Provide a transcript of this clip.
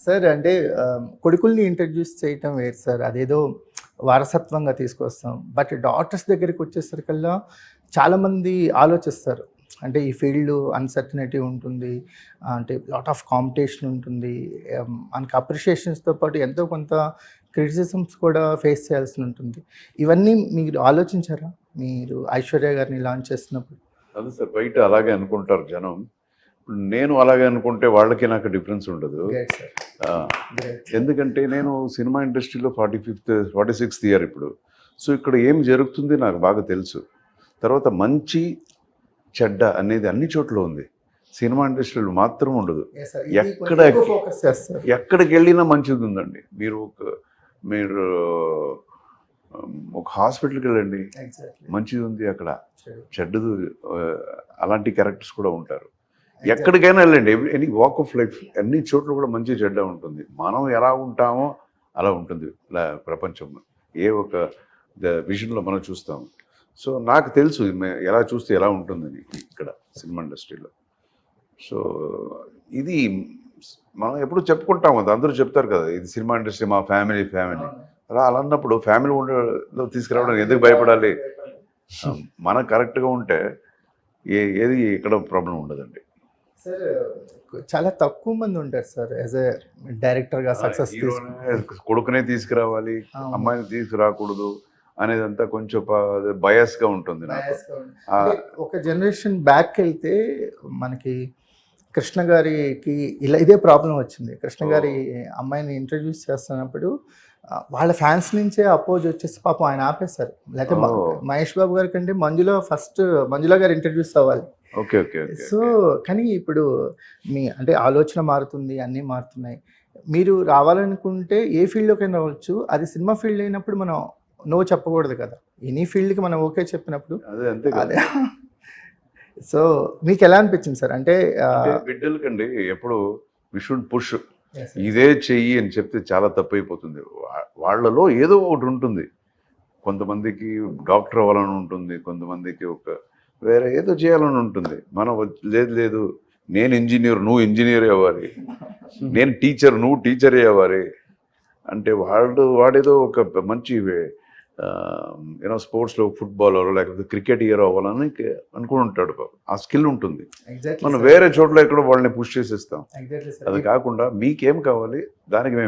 Sir అంటే కొడుకుల్ని introduce చేయటం వేరు సార్. అదేదో వారసత్వంగా తీసుకొస్తాం. బట్ డాటర్స్ దగ్గరికి వచ్చేసరికల్లా చాలామంది ఆలోచిస్తారు. అంటే ఈ ఫీల్డ్ అన్‌సర్టెనిటీ ఉంటుంది. అంటే లాట్ ఆఫ్ కాంపిటీషన్ ఉంటుంది. మనకి అప్రిషియేషన్స్‌తో పాటు ఎంతో కొంత క్రిటిసిజమ్స్ కూడా ఫేస్ చేయాల్సి ఉంటుంది. ఇవన్నీ మీరు ఆలోచించారా? మీరు ఐశ్వర్య గారిని లాంచ్ చేస్తున్నప్పుడు? అదే సార్, బయట అలాగే అనుకుంటారు జనం. నేను అలాగే అనుకుంటే వాళ్ళకి నాకు డిఫరెన్స్ ఉండదు. Great sir. ఆ, గ్రేట్. ఎందుకంటే నేను సినిమా ఇండస్ట్రీలో 46th ఇయర్ ఇప్పుడు. సో ఇక్కడ ఏం జరుగుతుంది నాకు బాగా తెలుసు. తర్వాత మంచి చెడ్డ అనేది అన్ని చోట్ల ఉంది. సినిమా ఇండస్ట్రీలో మాత్రం ఉండదు. Yes sir. ఎక్కడ ఎక్కువ ఫోకస్ చేస్తారు. ఎక్కడికి వెళ్ళినా మంచిది ఉందండి. మీరు ఒక హాస్పిటల్కి వెళ్ళండి, ఎగ్జాక్ట్లీ. మంచిది ఉంది అక్కడ, True. చెడ్డదు. అలాంటి క్యారెక్టర్స్ కూడా ఉంటారు. ఎక్కడికైనా వెళ్ళండి, ఎనీ వాక్ ఆఫ్ లైఫ్ అన్ని చోట్ల కూడా మంచి చెడ్డ ఉంటుంది. మనం ఎలా ఉంటామో అలా ఉంటుంది ప్రపంచం. ఏ ఒక విజన్లో మనం చూస్తాము. సో నాకు తెలుసు ఎలా చూస్తే ఎలా ఉంటుందని ఇక్కడ సినిమా ఇండస్ట్రీలో. సో ఇది మనం ఎప్పుడు చెప్పుకుంటాం కదా, అందరూ చెప్తారు కదా, ఇది సినిమా ఇండస్ట్రీ మా ఫ్యామిలీ అలా అన్నప్పుడు ఫ్యామిలీ ఉండలో తీసుకురావడానికి ఎందుకు భయపడాలి? మనం కరెక్ట్గా ఉంటే ఏది ఎక్కడ ప్రాబ్లం ఉండదండి. సార్ చాలా తక్కువ మంది ఉంటారు సార్ యాజ్ ఎ డైరెక్టర్గా సక్సెస్ కొడుకునే తీసుకురావాలి, అవును. అమ్మాయిని తీసుకురాకూడదు అనేదంతా కొంచెం బయాస్గా ఉంటుంది నాకు. ఒక జనరేషన్ బ్యాక్ వెళ్తే మనకి కృష్ణ గారికి ఇదే ప్రాబ్లం వచ్చింది. కృష్ణ గారి అమ్మాయిని ఇంట్రడ్యూస్ చేస్తున్నప్పుడు వాళ్ళ ఫ్యాన్స్ నుంచే అపోజ్ వచ్చేసి పాపం ఆయన ఆపేశారు. లేకపోతే మహేష్ బాబు గారి కంటే మంజుల గారు ఇంట్రడ్యూస్ అవ్వాలి. ఓకే. సో కానీ ఇప్పుడు మీ అంటే ఆలోచన మారుతుంది, అన్నీ మారుతున్నాయి. మీరు రావాలనుకుంటే ఏ ఫీల్డ్లోకైనా రావచ్చు. అది సినిమా ఫీల్డ్ అయినప్పుడు మనం నో చెప్పకూడదు కదా. ఎనీ ఫీల్డ్కి మనం ఓకే చెప్పినప్పుడు అదే అంతే అదే. సో మీకు ఎలా అనిపించింది సార్? అంటే బిడ్డలకండి ఎప్పుడు వి షుడ్ పుష్, ఇదే చెయ్యి అని చెప్తే చాలా తప్పు అయిపోతుంది. వాళ్ళలో ఏదో ఒకటి ఉంటుంది. కొంతమందికి డాక్టర్ అవ్వాలని ఉంటుంది, కొంతమందికి ఒక వేరే ఏదో చేయాలని ఉంటుంది. మనం లేదు నేను ఇంజనీర్, నువ్వు ఇంజనీర్ అవ్వాలి, నేను టీచర్, నువ్వు టీచరే అవ్వాలి అంటే వాడేదో ఒక మంచి యూనో స్పోర్ట్స్లో ఫుట్బాలర్ లేకపోతే క్రికెట్ హీరో అవ్వాలని అనుకుంటాడు. ఆ స్కిల్ ఉంటుంది. మనం వేరే చోట్ల ఎక్కడో వాళ్ళని పుష్ చేసేస్తాం. అది కాకుండా మీకేం కావాలి దానికి మేము